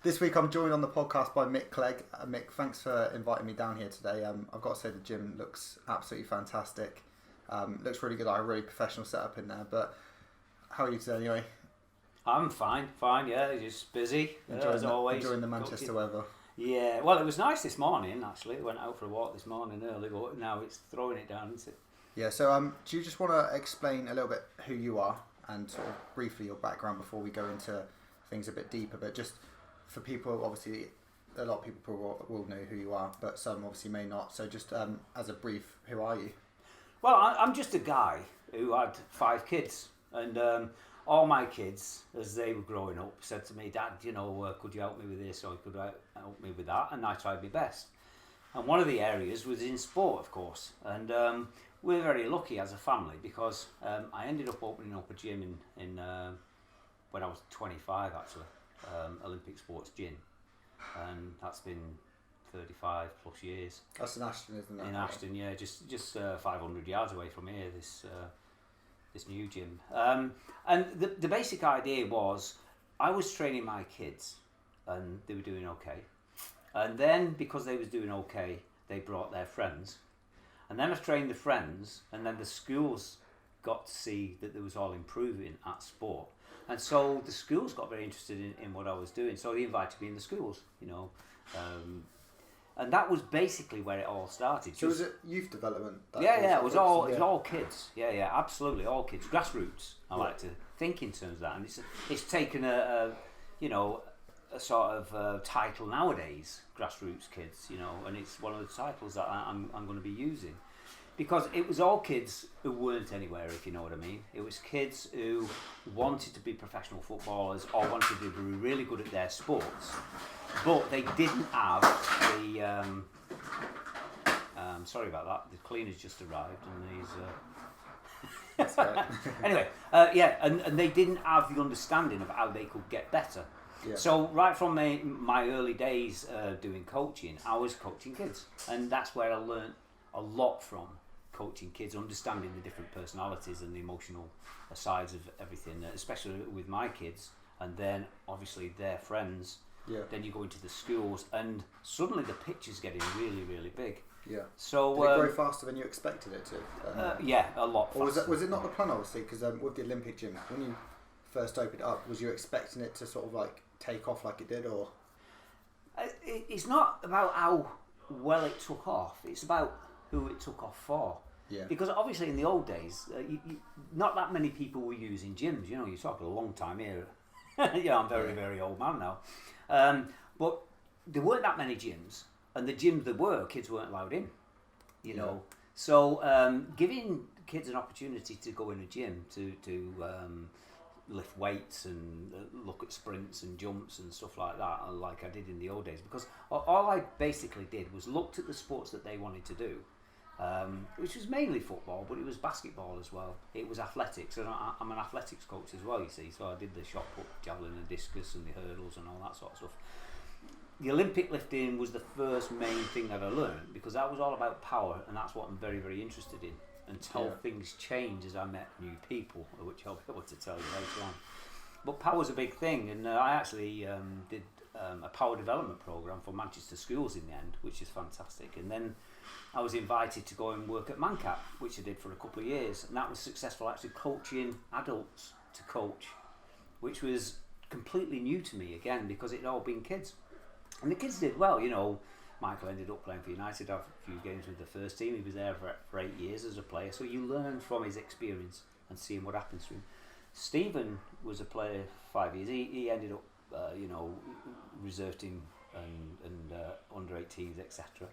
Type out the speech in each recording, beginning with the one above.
This week I'm joined on the podcast by Mick Clegg. Mick, thanks for inviting me down here today. I've got to say the gym looks absolutely fantastic. Looks really good, like a really professional setup in there. But how are you today anyway? I'm fine, yeah, just busy, as always. Enjoying the Manchester weather. Yeah, well, it was nice this morning, actually. I went out for a walk this morning early, but now it's throwing it down, isn't it? Yeah, so do you just want to explain a little bit who you are and sort of briefly your background before we go into things a bit deeper, but just for people, obviously, a lot of people will know who you are, but some obviously may not. So just as a brief, who are you? Well, I'm just a guy who had 5 kids, and all my kids, as they were growing up, said to me, "Dad, could you help me with this or could you help me with that?" And I tried my best. And one of the areas was in sport, of course. And we're very lucky as a family because I ended up opening up a gym in when I was 25, actually, Olympic Sports Gym. And that's been 35 plus years. That's in Ashton, isn't it? In Ashton, yeah, just 500 yards away from here, this new gym. And the basic idea was I was training my kids and they were doing okay. And then because they was doing okay, they brought their friends. And then I trained the friends, and then the schools got to see that there was all improving at sport. And so the schools got very interested in what I was doing. So they invited me in the schools, and that was basically where it all started. So was it youth development? It was all kids. Yeah, absolutely, all kids. Grassroots, I like to think in terms of that. And it's taken a sort of title nowadays, grassroots kids, and it's one of the titles that I'm going to be using. Because it was all kids who weren't anywhere, if you know what I mean. It was kids who wanted to be professional footballers or wanted to be really good at their sports, but they didn't have the... sorry about that, the cleaner's just arrived and he's... That's right. Anyway, and they didn't have the understanding of how they could get better. Yeah. So right from my early days doing coaching, I was coaching kids, and that's where I learned a lot from coaching kids, understanding the different personalities and the emotional sides of everything, especially with my kids, and then obviously their friends. Yeah. Then you go into the schools, and suddenly the picture's getting really, really big. Yeah. So did it grow faster than you expected it to? Yeah, a lot faster. Or was it not the plan, obviously? Because with the Olympic gym, when you first opened it up, was you expecting it to sort of like take off like it did, or? It's not about how well it took off. It's about who it took off for. Yeah. Because obviously in the old days, not that many people were using gyms. You're talking a long time here. I'm very, very old man now. But there weren't that many gyms, and the gyms there were, kids weren't allowed in. So giving kids an opportunity to go in a gym to lift weights and look at sprints and jumps and stuff like that, like I did in the old days, because all I basically did was looked at the sports that they wanted to do, which was mainly football, but it was basketball as well. It was athletics, and I'm an athletics coach as well, you see, so I did the shot put, javelin and discus and the hurdles and all that sort of stuff. The Olympic lifting was the first main thing that I learned, because that was all about power, and that's what I'm very, very interested in. Until things change as I met new people, which I'll be able to tell you later on. But power's a big thing, and I actually did a power development program for Manchester schools in the end, which is fantastic. And then I was invited to go and work at ManCap, which I did for a couple of years, and that was successful, actually coaching adults to coach, which was completely new to me again, because it had all been kids. And the kids did well, Michael ended up playing for United, had a few games with the first team. He was there for 8 years as a player, so you learn from his experience and seeing what happens to him. Stephen was a player 5 years. He ended up, reserve team and under 18s, etc.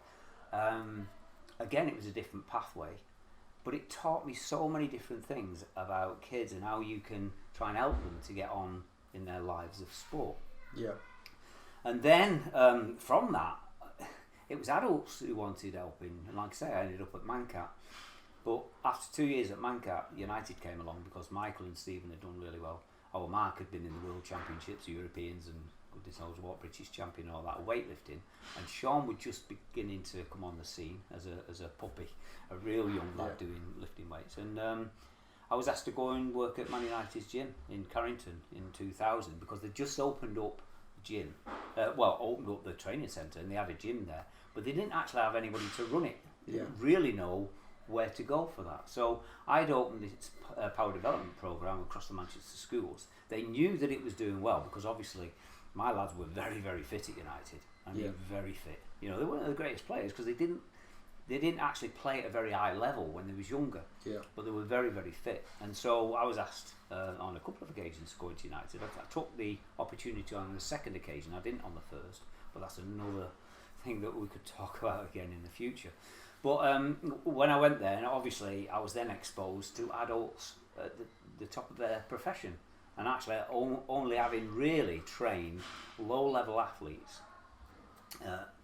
Again, it was a different pathway, but it taught me so many different things about kids and how you can try and help them to get on in their lives of sport. Yeah. And then from that, it was adults who wanted helping, and like I say, I ended up at ManCat. But after 2 years at ManCat, United came along because Michael and Stephen had done really well. Our Mark had been in the World Championships, Europeans, and goodness knows what, British champion and all that, weightlifting. And Sean was just beginning to come on the scene as a puppy, a real young lad doing lifting weights. And I was asked to go and work at Man United's gym in Carrington in 2000 because they just opened up gym, opened up the training centre, and they had a gym there, but they didn't actually have anybody to run it. They didn't really know where to go for that. So I'd opened this power development programme across the Manchester schools. They knew that it was doing well because obviously my lads were very, very fit at United. I mean, very fit. You know, they weren't the greatest players because they didn't actually play at a very high level when they was younger. Yeah. But they were very, very fit. And so I was asked on a couple of occasions to go into United. I took the opportunity on the second occasion. I didn't on the first, but that's another thing that we could talk about again in the future. But when I went there, and obviously I was then exposed to adults at the top of their profession, and actually only having really trained low-level athletes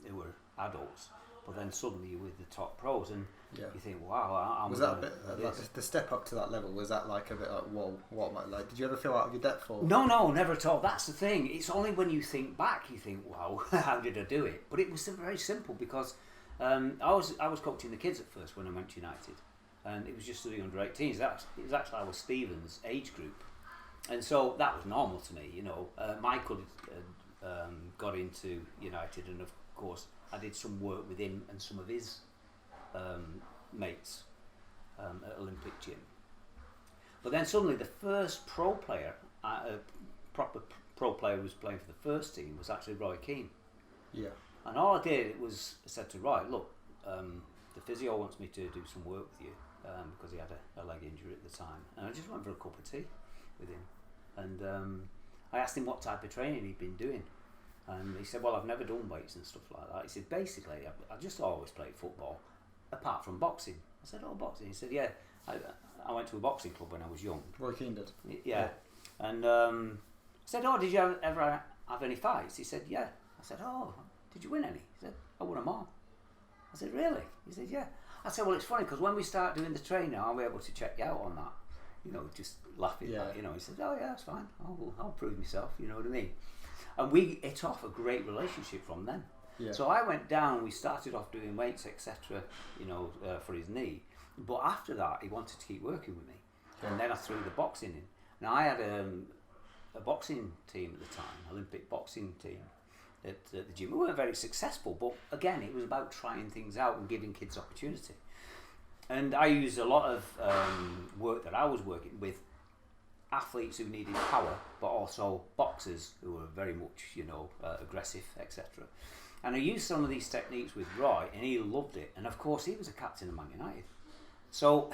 who were adults. But then suddenly you're with the top pros, and you think, "Wow, I'm." Was that a bit like the step up to that level? Was that like a bit like, "Whoa, what am I like?" Did you ever feel out of your depth? Or? No, never at all. That's the thing. It's only when you think back you think, "Wow, how did I do it?" But it was very simple because I was coaching the kids at first when I went to United, and it was just the under-18s. It was actually our Stevens age group, and so that was normal to me. You know, Michael got into United, and of course I did some work with him and some of his mates at Olympic Gym. But then suddenly the first pro player, proper pro player who was playing for the first team was actually Roy Keane. Yeah. And all I did was I said to Roy, look, the physio wants me to do some work with you because he had a leg injury at the time. And I just went for a cup of tea with him. And I asked him what type of training he'd been doing. And he said, well, I've never done weights and stuff like that. He said, basically, I just always played football, apart from boxing. I said, oh, boxing? He said, yeah, I went to a boxing club when I was young. Roy Keane did? Yeah. And I said, oh, did you ever have any fights? He said, yeah. I said, oh, did you win any? He said, I won them all. I said, really? He said, yeah. I said, well, it's funny, because when we start doing the training, I'll be able to check you out on that. You know, just laughing. Yeah. You know, he said, oh, yeah, that's fine. I'll prove myself, you know what I mean? And we hit off a great relationship from then. Yeah. So I went down, we started off doing weights, etc., you know, for his knee. But after that, he wanted to keep working with me. Yeah. And then I threw the boxing in. Now, I had a boxing team at the time, Olympic boxing team at the gym. We weren't very successful, but again, it was about trying things out and giving kids opportunity. And I used a lot of work that I was working with athletes who needed power, but also boxers who were very much, you know, aggressive, etc. And I used some of these techniques with Roy, and he loved it. And of course, he was a captain of Man United, so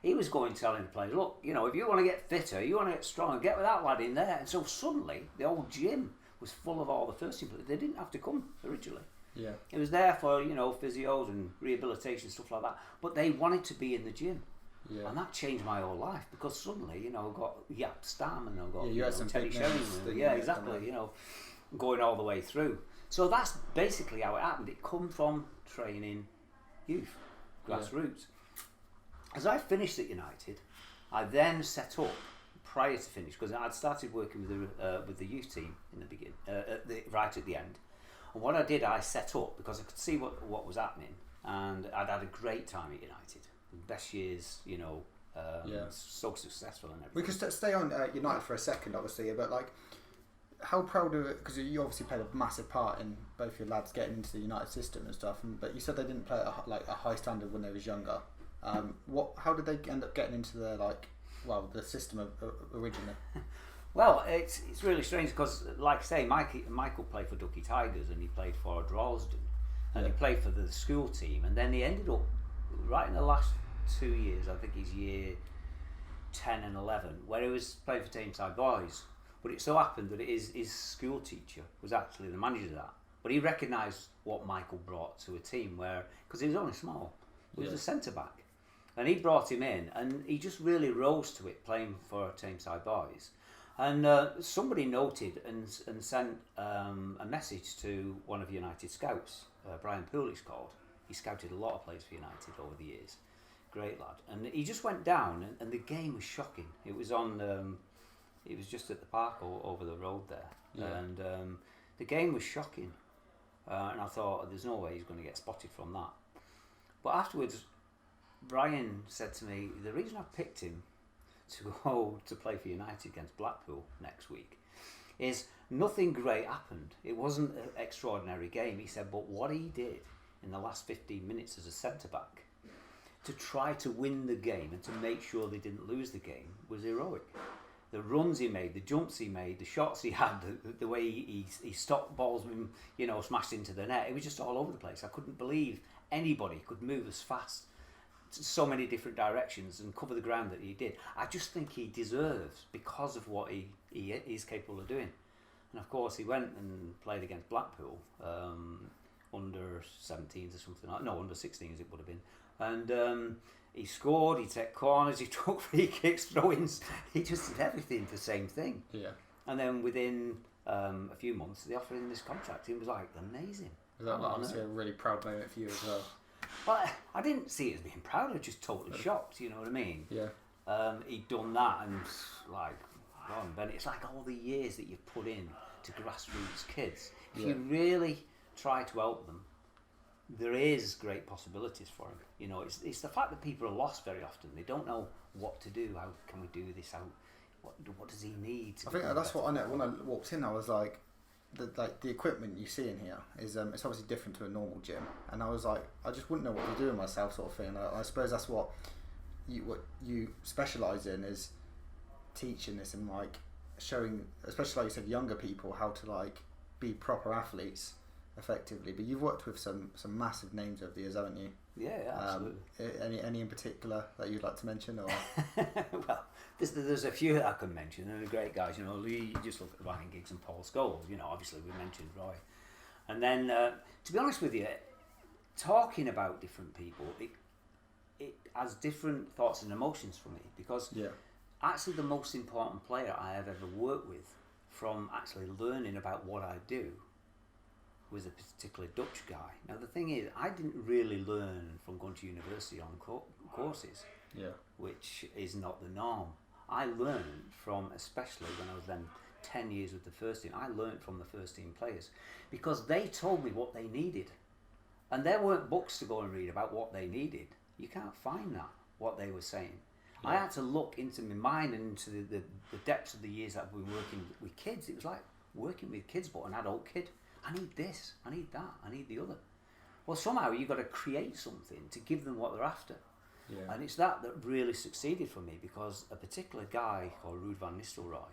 he was going telling the players, look, you know, if you want to get fitter, you want to get stronger, get with that lad in there. And so suddenly, the old gym was full of all the first team players. They didn't have to come originally. Yeah, it was there for, you know, physios and rehabilitation, stuff like that. But they wanted to be in the gym. Yeah. And that changed my whole life because suddenly, you know, I got Yap Stam and I got you had some Teddy Sheringham. Yeah, exactly. You know, going all the way through. So that's basically how it happened. It come from training youth, grassroots. Yeah. As I finished at United, I then set up prior to finish because I'd started working with the youth team in the beginning, right at the end. And what I did, I set up because I could see what was happening, and I'd had a great time at United. Best years, you know, so successful and everything. We could stay on United for a second, obviously, but like, how proud of it? Because you obviously played a massive part in both your lads getting into the United system and stuff. But you said they didn't play at a high standard when they was younger. How did they end up getting into the system originally? Well, it's really strange because, like I say, Michael played for Ducky Tigers and he played for Droylsden and he played for the school team, and then he ended up right in the last 2 years, I think he's year 10 and 11, where he was playing for Tameside Boys. But it so happened that his school teacher was actually the manager of that. But he recognised what Michael brought to a team where, because he was only small, he was a centre back. And he brought him in and he just really rose to it playing for Tameside Boys. And somebody noted and sent a message to one of United scouts, Brian Poole he's called. He scouted a lot of players for United over the years. Great lad. And he just went down and the game was shocking. It was on, it was just at the park over the road there. Yeah. And the game was shocking. And I thought, there's no way he's going to get spotted from that. But afterwards, Brian said to me, the reason I picked him to go to play for United against Blackpool next week is nothing great happened. It wasn't an extraordinary game. He said, but what he did in the last 15 minutes as a centre-back to try to win the game and to make sure they didn't lose the game was heroic. The runs he made, the jumps he made, the shots he had, the way he stopped balls when, you know, smashed into the net, it was just all over the place. I couldn't believe anybody could move as fast to so many different directions and cover the ground that he did. I just think he deserves, because of what he is capable of doing. And of course he went and played against Blackpool, under 17s or something like, no, under 16s it would have been. And he scored, he took corners, he took free kicks, throw-ins, he just did everything the same thing. Yeah. And then within a few months, they offered him this contract. It was like amazing. Was that obviously a really proud moment for you as well? Well, I didn't see it as being proud, I was just totally shocked, you know what I mean? Yeah. He'd done that and like, then it's like all the years that you've put in to grassroots kids. If you really try to help them, there is great possibilities for them. You know, it's the fact that people are lost very often. They don't know what to do. How can we do this? What does he need? I think that's what I know. When I walked in, I was like, the equipment you see in here is it's obviously different to a normal gym, and I was like, I just wouldn't know what to do with myself, sort of thing. I suppose that's what you specialise in, is teaching this and like showing, especially like you said, younger people how to like be proper athletes effectively. But you've worked with some massive names over the years, haven't you? Yeah, absolutely. Any in particular that you'd like to mention, or? Well, there's a few that I can mention, and they're great guys. You know, you just look at Ryan Giggs and Paul Scholes. You know, obviously we mentioned Roy, and then to be honest with you, talking about different people, it has different thoughts and emotions for me, because actually the most important player I have ever worked with, from actually learning about what I do, was a particular Dutch guy. Now the thing is, I didn't really learn from going to university on courses, which is not the norm. I learned from, especially when I was then 10 years with the first team, I learned from the first team players, because they told me what they needed. And there weren't books to go and read about what they needed. You can't find that, what they were saying. Yeah. I had to look into my mind and into the depths of the years that I've been working with kids. It was like working with kids, but an adult kid. I need this, I need that, I need the other. Well, somehow you've got to create something to give them what they're after. Yeah. And it's that really succeeded for me, because a particular guy called Ruud van Nistelrooy,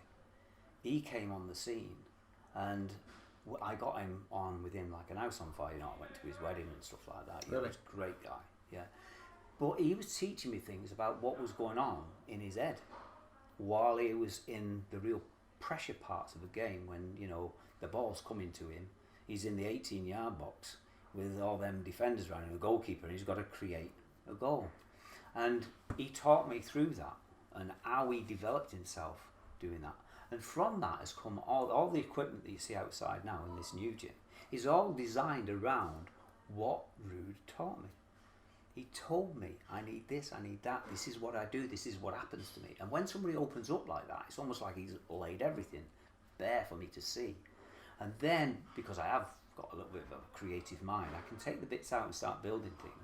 he came on the scene, and I got him on with him like an house on fire. You know, I went to his wedding and stuff like that. He was a great guy, yeah. But he was teaching me things about what was going on in his head while he was in the real pressure parts of the game, when, you know, the ball's coming to him. He's in the 18-yard box with all them defenders around him, the goalkeeper, and he's got to create a goal. And he taught me through that, and how he developed himself doing that. And from that has come all the equipment that you see outside now in this new gym is all designed around what Ruud taught me. He told me, I need this, I need that, this is what I do, this is what happens to me. And when somebody opens up like that, it's almost like he's laid everything bare for me to see. And then, because I have got a little bit of a creative mind, I can take the bits out and start building things.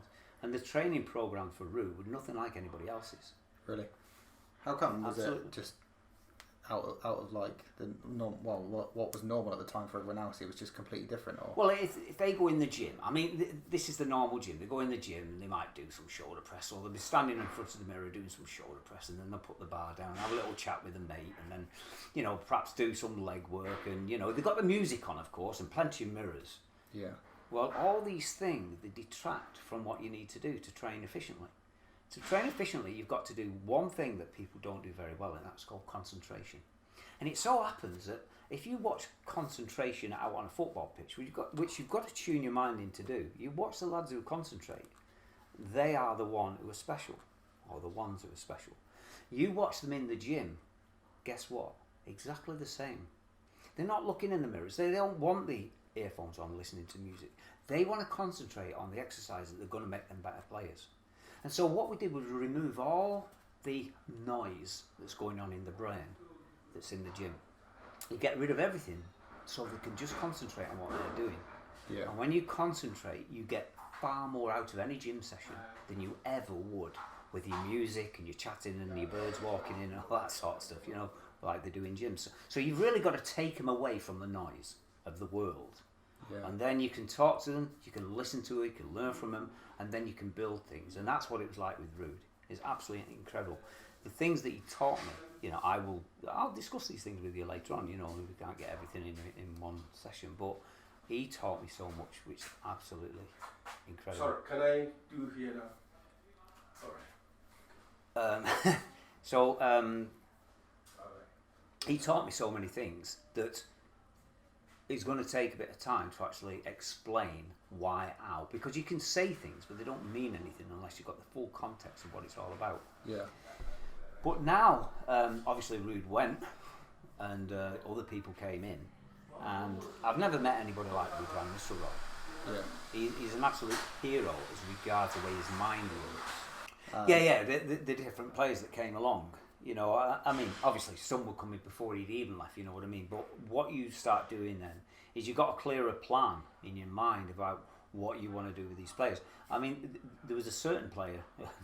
And the training program for Ruud was nothing like anybody else's. Really? How come? Was Absolutely. It just out of like the what was normal at the time for everyone else? It was just completely different, or? Well, if they go in the gym, I mean, this is the normal gym. They go in the gym and they might do some shoulder press, or they'll be standing in front of the mirror doing some shoulder press, and then they'll put the bar down, have a little chat with a mate, and then, you know, perhaps do some leg work, and, you know, they've got the music on, of course, and plenty of mirrors. Yeah. Well, all these things, they detract from what you need to do to train efficiently. To train efficiently, you've got to do one thing that people don't do very well, and that's called concentration. And it so happens that if you watch concentration out on a football pitch, which you've got to tune your mind in to do, you watch the lads who concentrate, they are the one who are special, or the ones who are special. You watch them in the gym, guess what? Exactly the same. They're not looking in the mirrors. They don't want the earphones on listening to music. They want to concentrate on the exercises that are going to make them better players. And so what we did was remove all the noise that's going on in the brain that's in the gym. You get rid of everything so they can just concentrate on what they're doing. Yeah. And when you concentrate, you get far more out of any gym session than you ever would with your music and your chatting and your birds walking in and all that sort of stuff. You know, like they do in gyms. So you've really got to take them away from the noise of the world. Yeah. And then you can talk to them, you can listen to it, you can learn from them, and then you can build things. And that's what it was like with Rude. It's absolutely incredible. The things that he taught me, you know, I'll discuss these things with you later on, you know, we can't get everything in one session, but he taught me so much, which is absolutely incredible. Sorry, can I do here now? Sorry. He taught me so many things that it's going to take a bit of time to actually explain why, how, because you can say things, but they don't mean anything unless you've got the full context of what it's all about. Yeah. But now, obviously, Rude went, and other people came in, and I've never met anybody like Rude Van Nistelrooy. Yeah. He's an absolute hero as regards the way his mind works. The different players that came along. You know, I mean, obviously some were coming before he'd even left, you know what I mean? But what you start doing then is you've got a clearer plan in your mind about what you want to do with these players. I mean, there was a certain player,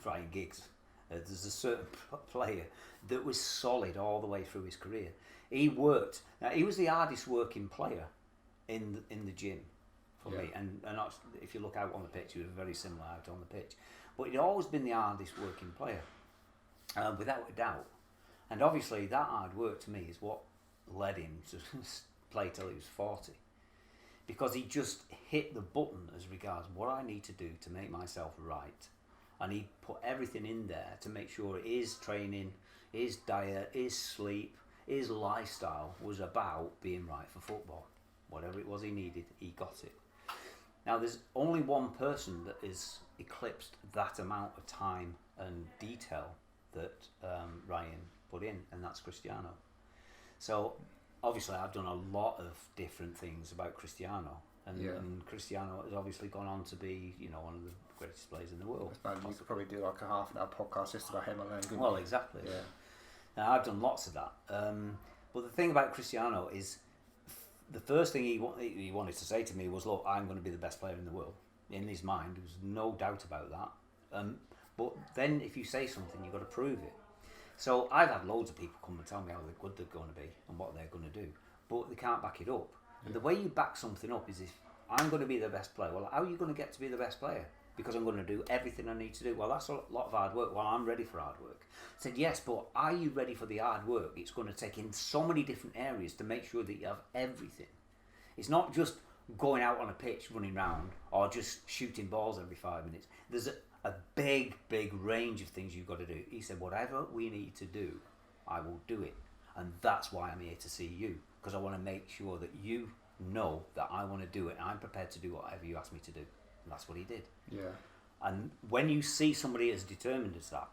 Ryan Giggs, there's a certain player that was solid all the way through his career. He worked, now he was the hardest working player in the gym for me. And if you look out on the pitch, he was very similar out on the pitch. But he'd always been the hardest working player. Without a doubt. And obviously that hard work to me is what led him to play till he was 40. Because he just hit the button as regards what I need to do to make myself right. And he put everything in there to make sure his training, his diet, his sleep, his lifestyle was about being right for football. Whatever it was he needed, he got it. Now there's only one person that has eclipsed that amount of time and detail that Ryan put in, and that's Cristiano. So obviously I've done a lot of different things about Cristiano, and Cristiano has obviously gone on to be, you know, one of the greatest players in the world. You could probably do like a half an hour podcast just about him alone. Well, exactly. Yeah. Now I've done lots of that, but the thing about Cristiano is the first thing he wanted to say to me was, look, I'm going to be the best player in the world. In his mind, there was no doubt about that. But then if you say something, you've got to prove it. So I've had loads of people come and tell me how good they're going to be and what they're going to do, but they can't back it up. And the way you back something up is, if I'm going to be the best player, well, how are you going to get to be the best player? Because I'm going to do everything I need to do. Well, that's a lot of hard work. Well, I'm ready for hard work. I said, yes, but are you ready for the hard work? It's going to take in so many different areas to make sure that you have everything. It's not just going out on a pitch, running around, or just shooting balls every 5 minutes. There's a big range of things you've got to do. He said, whatever we need to do, I will do it. And that's why I'm here to see you, because I want to make sure that you know that I want to do it, and I'm prepared to do whatever you ask me to do. And that's what he did. Yeah. And when you see somebody as determined as that,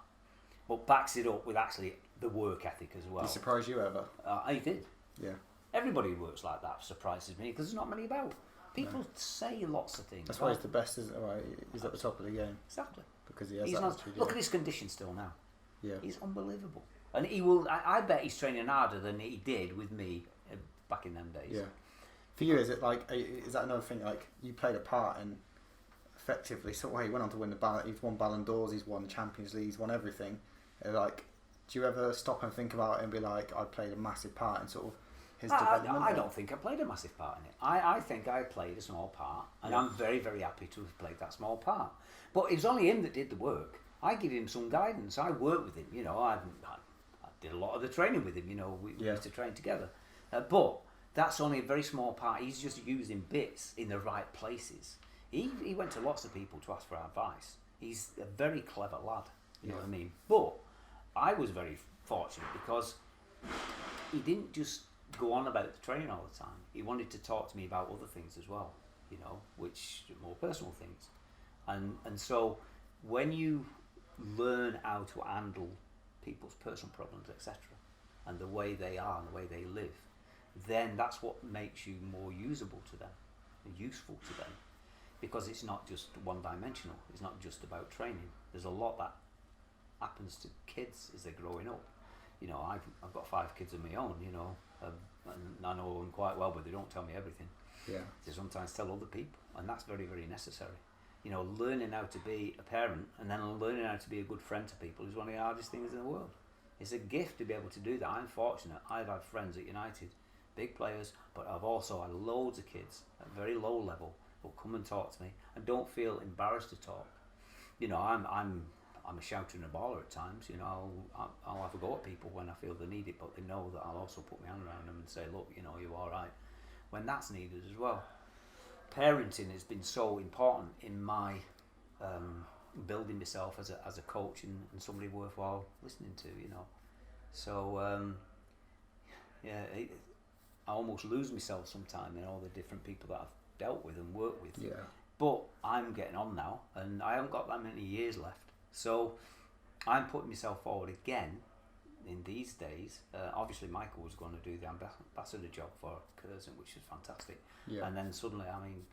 but backs it up with actually the work ethic as well. Did he surprise you ever? He did. Yeah. Everybody who works like that surprises me, because there's not many about. People say lots of things. That's why he's the best, isn't it? Right? He's at the top of the game. Exactly. Because he has He's that not, attitude, look at his condition still now. Yeah. He's unbelievable. And he will. I bet he's training harder than he did with me back in them days. Yeah. For you, is it like, is that another thing? Like, you played a part in effectively. So he went on to win he's won Ballon d'Ors, he's won the Champions League, he's won everything. Like, do you ever stop and think about it and be like, I played a massive part in sort of his development? I don't think I played a massive part in it. I think I played a small part, and I'm very, very happy to have played that small part. But it was only him that did the work. I give him some guidance. I worked with him. You know, I did a lot of the training with him. You know, we used to train together. But that's only a very small part. He's just using bits in the right places. He went to lots of people to ask for advice. He's a very clever lad. You know what I mean? But I was very fortunate because he didn't just go on about the training all the time. He wanted to talk to me about other things as well, you know, which are more personal things. And so when you learn how to handle people's personal problems, etc., and the way they are and the way they live, then that's what makes you more usable to them, useful to them, because it's not just one-dimensional. It's not just about training. There's a lot that happens to kids as they're growing up. You know, I've got 5 kids of my own, you know, and I know them quite well, but they don't tell me everything. Yeah. They sometimes tell other people, and that's very, very necessary. You know, learning how to be a parent and then learning how to be a good friend to people is one of the hardest things in the world. It's a gift to be able to do that. I'm fortunate. I've had friends at United, big players, but I've also had loads of kids at very low level who come and talk to me and don't feel embarrassed to talk. You know, I'm a shouter and a baller at times. You know, I'll have a go at people when I feel they need it, but they know that I'll also put my hand around them and say, look, you know, you're all right, when that's needed as well. Parenting has been so important in my building myself as a coach and somebody worthwhile listening to, you know. So I almost lose myself sometimes in all the different people that I've dealt with and worked with. Yeah. But I'm getting on now, and I haven't got that many years left. So I'm putting myself forward again in these days. Obviously, Michael was going to do the ambassador job for Curzon, which was fantastic. Yeah. And then suddenly, I mean,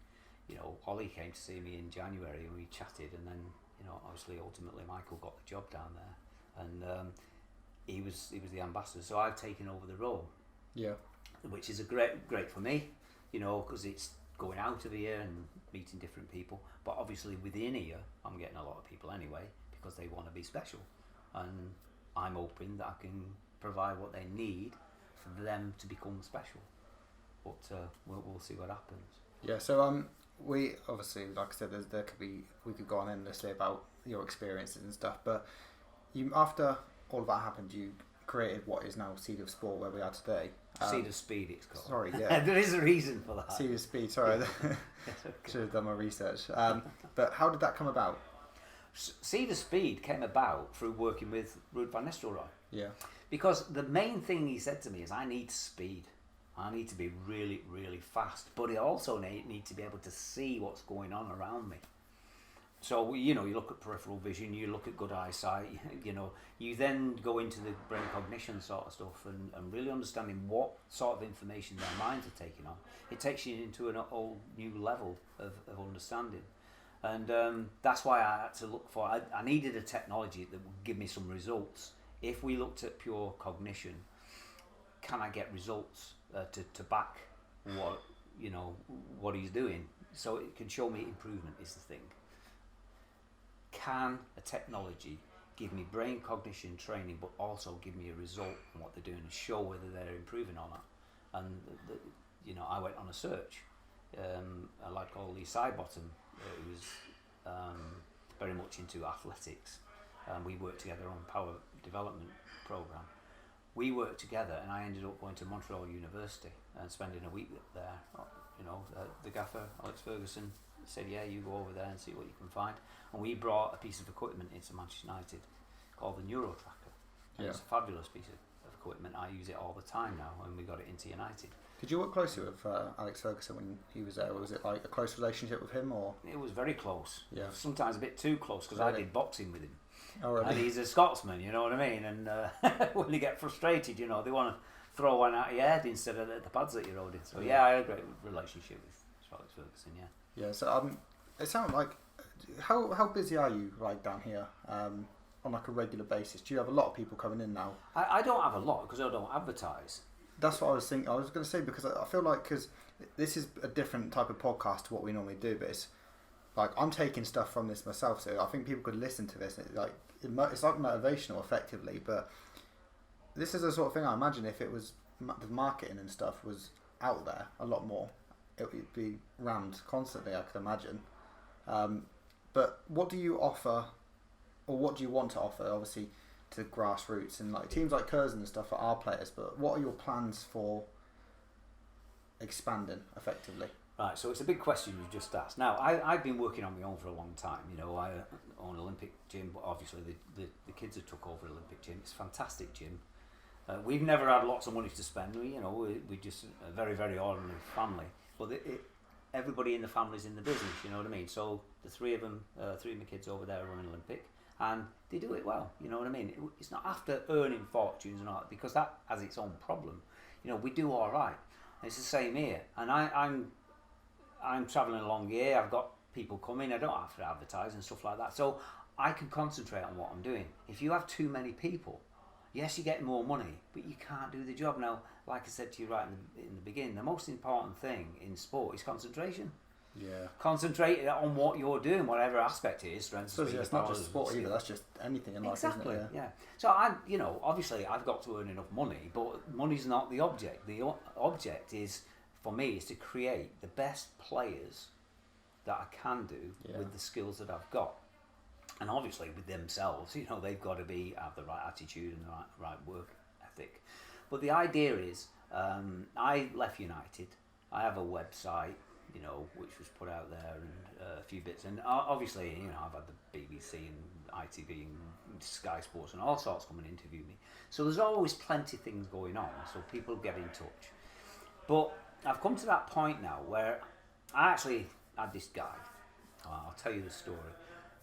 you know, Ollie came to see me in January and we chatted, and then, you know, obviously, ultimately, Michael got the job down there, and he was the ambassador. So I've taken over the role. Yeah. Which is a great for me, you know, because it's going out of here and meeting different people. But obviously, within here, I'm getting a lot of people anyway because they want to be special, and I'm hoping that I can provide what they need for them to become special. But we'll see what happens. Yeah. So we obviously, like I said, we could go on endlessly about your experiences and stuff. But you, after all of that happened, you created what is now Seed of Sport, where we are today. Seed of Speed, it's called. Sorry, yeah. There is a reason for that. Seed of Speed. Sorry, Okay. should have done my research. But how did that come about? Seed of Speed came about through working with Ruud van Nistelrooy. Yeah. Because the main thing he said to me is, I need speed. I need to be really, really fast. But I also need to be able to see what's going on around me. So, you know, you look at peripheral vision, you look at good eyesight, you know, you then go into the brain cognition sort of stuff and really understanding what sort of information their minds are taking on. It takes you into a whole new level of understanding. And that's why I had to look for, I needed a technology that would give me some results. If we looked at pure cognition, can I get results to back what, you know, what he's doing? So it can show me improvement is the thing. Can a technology give me brain cognition training but also give me a result on what they're doing and show whether they're improving or not? And you know, I went on a search. A lad called Lee Sidebottom, who was very much into athletics, and we worked together on power development program. We worked together, and I ended up going to Montreal University and spending a week there. You know, the gaffer, Alex Ferguson, said, yeah, you go over there and see what you can find. And we brought a piece of equipment into Manchester United called the Neuro Tracker. And it's a fabulous piece of equipment. I use it all the time now, and we got it into United. Did you work closely with Alex Ferguson when he was there? Or was it like a close relationship with him, or? It was very close. Yeah. Sometimes a bit too close, because Really? I did boxing with him. Oh, really? And he's a Scotsman, you know what I mean? And when they get frustrated, you know, they want to throw one out of your head instead of the pads that you're holding. So yeah, I had a great relationship with Alex Ferguson, yeah. Yeah, so it sounds like, how busy are you like down here on like a regular basis? Do you have a lot of people coming in now? I don't have a lot because I don't advertise. That's what I was thinking. I was going to say, because I feel like, because this is a different type of podcast to what we normally do, but it's like I'm taking stuff from this myself, so I think people could listen to this. It's like motivational, effectively. But this is the sort of thing I imagine if it was the marketing and stuff was out there a lot more, it would be rammed constantly, I could imagine. But what do you offer, or what do you want to offer, obviously, to grassroots and like teams like Curzon and stuff for our players? But what are your plans for expanding effectively? Right, so it's a big question you just asked. Now, I've been working on my own for a long time. You know, I own Olympic gym, but obviously the kids have took over Olympic gym. It's a fantastic gym. We've never had lots of money to spend. We're just a very, very ordinary family. But everybody in the family's in the business, you know what I mean? So the three of my kids over there are running Olympic, and they do it well, you know what I mean? It's not after earning fortunes and all that, because that has its own problem. You know, we do all right. It's the same here. And I'm travelling along here, I've got people coming, I don't have to advertise and stuff like that. So I can concentrate on what I'm doing. If you have too many people, yes, you get more money, but you can't do the job. Now, like I said to you right in the beginning, the most important thing in sport is concentration. Yeah. Concentrate on what you're doing, whatever aspect it is. Strength, So speed, it's not powers, just sport skill. either. That's just anything in life, Exactly. isn't it? Yeah. So I'm, obviously I've got to earn enough money, but money's not the object. The object is, for me, is to create the best players that I can do with the skills that I've got, and obviously with themselves. They've got to have the right attitude and the right work ethic. But the idea is, I left United. I have a website, which was put out there, and a few bits. And obviously, I've had the BBC and ITV and Sky Sports and all sorts come and interview me. So there's always plenty of things going on, so people get in touch. But I've come to that point now where I actually had this guy. I'll tell you the story.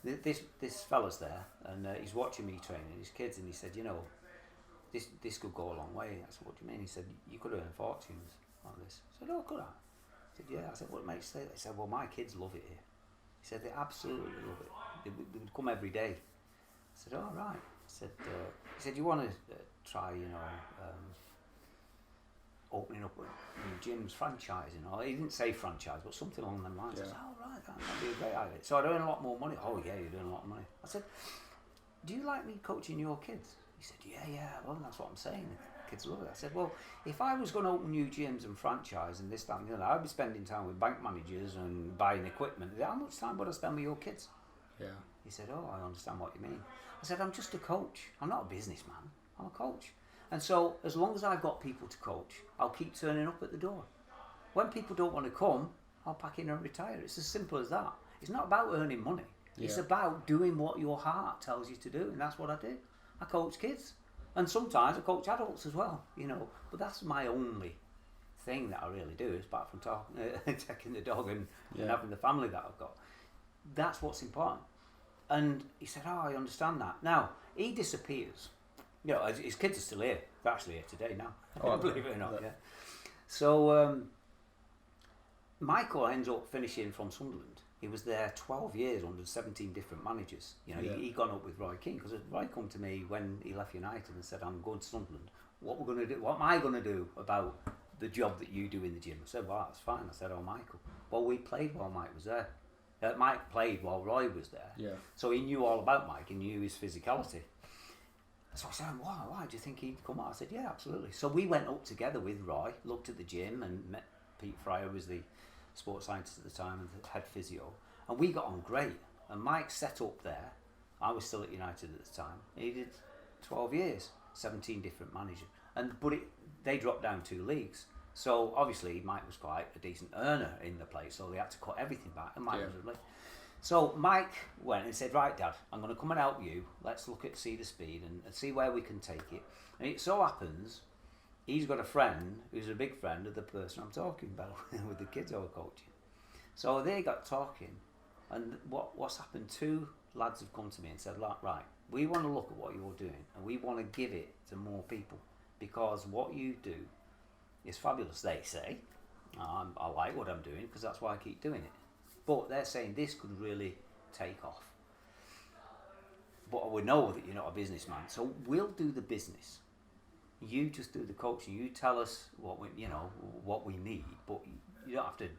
This fella's there, and he's watching me training his kids, and he said, this could go a long way. I said, what do you mean? He said, you could earn fortunes like this. I said, oh, could I? I said, yeah. I said, what makes you say that? He said, well, my kids love it here. He said, they absolutely love it. They would come every day. I said, oh, right. I said, he said, you want to try, opening up new gyms, franchising, or he didn't say franchise, but something along them lines. I said, oh, right, that'd be a great idea. So I'd earn a lot more money. Oh, yeah, you'd earn a lot of money. I said, do you like me coaching your kids? He said, yeah, well, that's what I'm saying. The kids love it. I said, well, if I was going to open new gyms and franchise and this, that, and the other, I'd be spending time with bank managers and buying equipment. How much time would I spend with your kids? Yeah. He said, oh, I understand what you mean. I said, I'm just a coach. I'm not a businessman. I'm a coach. And so as long as I've got people to coach, I'll keep turning up at the door. When people don't want to come, I'll pack in and retire. It's as simple as that. It's not about earning money. It's about doing what your heart tells you to do, and that's what I do. I coach kids, and sometimes I coach adults as well, but that's my only thing that I really do, is apart from taking the dog and having the family that I've got. That's what's important. And he said, oh, I understand that. Now, he disappears. His kids are still here. They're actually here today now, believe it or not. Yeah. So Michael ends up finishing from Sunderland. He was there 12 years under 17 different managers. He gone up with Roy Keane, because Roy come to me when he left United and said, I'm going to Sunderland. What am I going to do about the job that you do in the gym? I said, well, that's fine. I said, oh, Michael. Well, we played while Mike was there. Mike played while Roy was there. Yeah. So he knew all about Mike. He knew his physicality. So I said, why do you think he'd come out? I said, yeah, absolutely. So we went up together with Roy, looked at the gym, and met Pete Fryer, who was the sports scientist at the time and the head physio, and we got on great. And Mike set up there. I was still at United at the time. He did 12 years, 17 different managers, but they dropped down 2 leagues. So obviously Mike was quite a decent earner in the place, so they had to cut everything back, and Mike was really. So Mike went and said, right, Dad, I'm going to come and help you. Let's look at see the speed and see where we can take it. And it so happens he's got a friend who's a big friend of the person I'm talking about with the kids I was coaching. So they got talking, and what's happened, 2 lads have come to me and said, right, we want to look at what you're doing, and we want to give it to more people, because what you do is fabulous, they say. I like what I'm doing, because that's why I keep doing it. But they're saying this could really take off. But we know that you're not a businessman, so we'll do the business. You just do the coaching. You tell us what we need, but you don't have to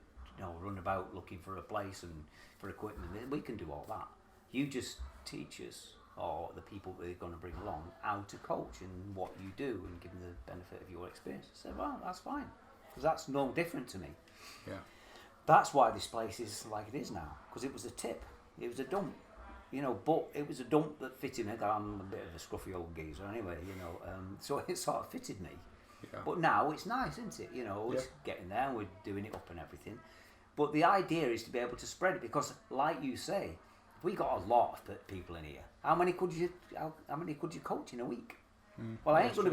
run about looking for a place and for equipment. We can do all that. You just teach us, or the people that you're going to bring along, how to coach and what you do, and give them the benefit of your experience. I said, well, that's fine, because that's no different to me. Yeah. That's why this place is like it is now, because it was a tip. It was a dump. But it was a dump that fitted me. I'm a bit of a scruffy old geezer anyway, so it sort of fitted me. Yeah. But now it's nice, isn't it? It's getting there, and we're doing it up and everything. But the idea is to be able to spread it, because, like you say, we got a lot of people in here. How many could you coach in a week? Well, I'm not going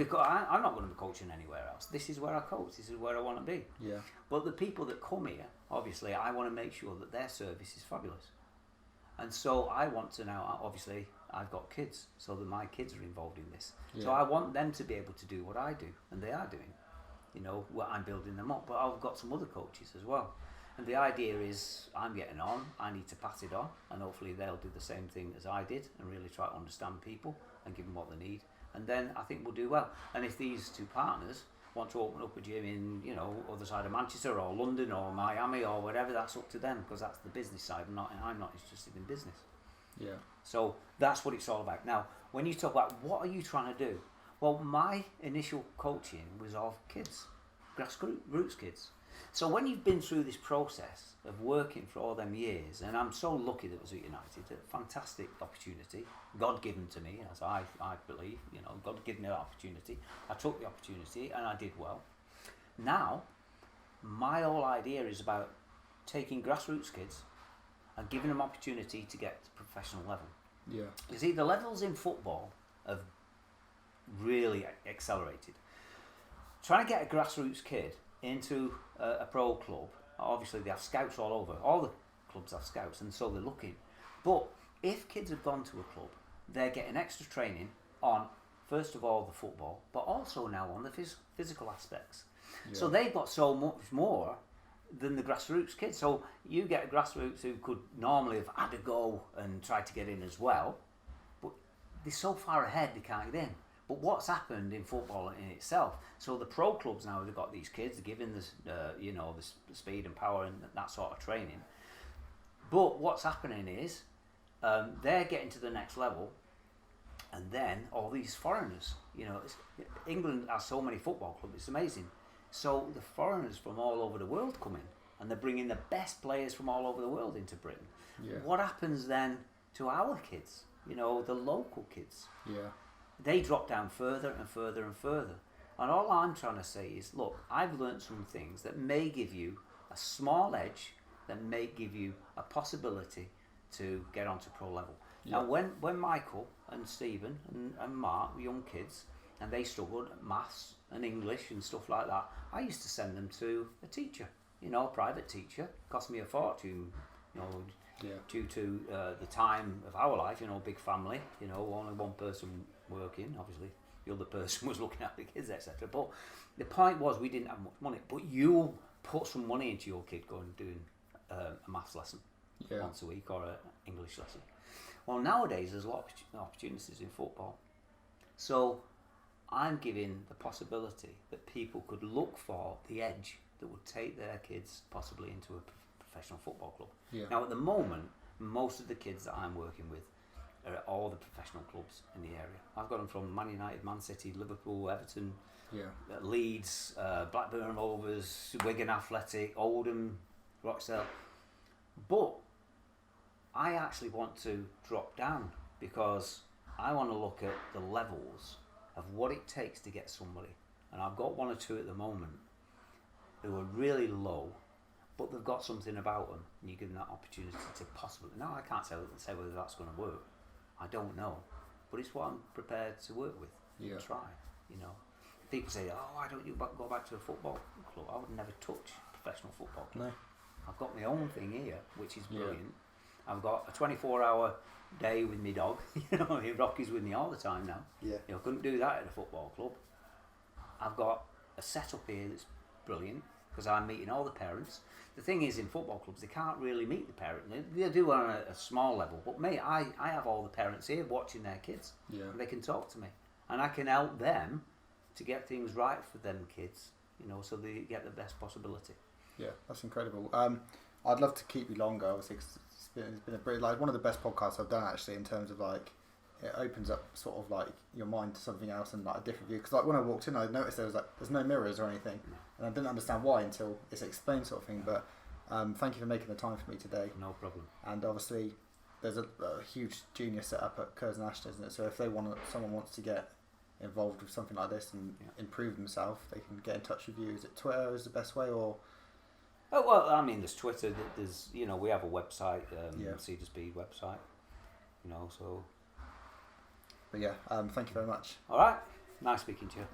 to be coaching anywhere else. This is where I coach. This is where I want to be. Yeah. But the people that come here, obviously, I want to make sure that their service is fabulous. And so I want to now, obviously, I've got kids, so that my kids are involved in this. Yeah. So I want them to be able to do what I do, and they are doing. I'm building them up. But I've got some other coaches as well. And the idea is, I'm getting on, I need to pass it on, and hopefully they'll do the same thing as I did, and really try to understand people and give them what they need. And then I think we'll do well. And if these 2 partners want to open up a gym in, you know, other side of Manchester or London or Miami or whatever, that's up to them, because that's the business side. I'm not interested in business. Yeah. So that's what it's all about. Now, when you talk about what are you trying to do? Well, my initial coaching was of kids, grassroots kids. So when you've been through this process of working for all them years, and I'm so lucky that I was at United, a fantastic opportunity, God given to me, as I believe, you know, God given me that opportunity. I took the opportunity and I did well. Now, my whole idea is about taking grassroots kids and giving them opportunity to get to professional level. Yeah. You see, the levels in football have really accelerated. Trying to get a grassroots kid into a pro club, obviously they have scouts all over. All the clubs have scouts, and so they're looking. But if kids have gone to a club, they're getting extra training on, first of all, the football, but also now on the physical aspects. Yeah. So they've got so much more than the grassroots kids. So you get a grassroots who could normally have had a go and tried to get in as well, but they're so far ahead they can't get in. But what's happened in football in itself? So the pro clubs now, they've got these kids, they're giving this, you know, the speed and power and that sort of training. But what's happening is they're getting to the next level, and then all these foreigners, you know, England has so many football clubs, it's amazing. So the foreigners from all over the world come in, and they're bringing the best players from all over the world into Britain. Yeah. What happens then to our kids? You know, the local kids. Yeah. They drop down further and further and further. And all I'm trying to say is, look, I've learnt some things that may give you a small edge, that may give you a possibility to get onto pro level. Yeah. Now, when Michael and Stephen and Mark were young kids, and they struggled at maths and English and stuff like that, I used to send them to a teacher, you know, a private teacher. Cost me a fortune, you know, Yeah. due to the time of our life, you know, big family, you know, only one person working, obviously the other person was looking after the kids, etc. But the point was, we didn't have much money, but you put some money into your kid going and doing a maths lesson once a week or an English lesson. Well, nowadays there's a lot of opportunities in football, so I'm giving the possibility that people could look for the edge that would take their kids possibly into a professional football club. Yeah. Now, at the moment, most of the kids that I'm working with are at all the professional clubs in the area. I've got them from Man United, Man City, Liverpool, Everton, Leeds, Blackburn Rovers, Wigan Athletic, Oldham, Rochdale. But I actually want to drop down, because I want to look at the levels of what it takes to get somebody. And I've got one or two at the moment who are really low, but they've got something about them, and you give them that opportunity to possibly. Now, I can't say whether that's going to work. I don't know, but it's what I'm prepared to work with. Yeah. And try. You know, people say, "Oh, why don't you go back to a football club?" I would never touch a professional football club. No. I've got my own thing here, which is brilliant. I've got a 24-hour day with my dog. You know, Rocky's with me all the time now. Yeah. You know, couldn't do that at a football club. I've got a setup here that's brilliant, because I'm meeting all the parents. The thing is, in football clubs, they can't really meet the parent. They do on a small level. But me, I have all the parents here watching their kids. Yeah. And they can talk to me. And I can help them to get things right for them kids, you know, so they get the best possibility. Yeah, that's incredible. I'd love to keep you longer, obviously, 'cause it's been a brilliant, like, one of the best podcasts I've done, actually, in terms of, like, it opens up sort of like your mind to something else and like a different view. Because like when I walked in, I noticed there's no mirrors or anything, and I didn't understand why until it's explained, sort of thing. But thank you for making the time for me today. No problem. And obviously, there's a huge junior set up at Nash, isn't it? So if someone wants to get involved with something like this and improve themselves, they can get in touch with you. Is it Twitter is the best way, or? Oh, well, I mean, there's Twitter. There's, you know, we have a website, Cedar Speed website. You know, so. But yeah, thank you very much. All right. Nice speaking to you.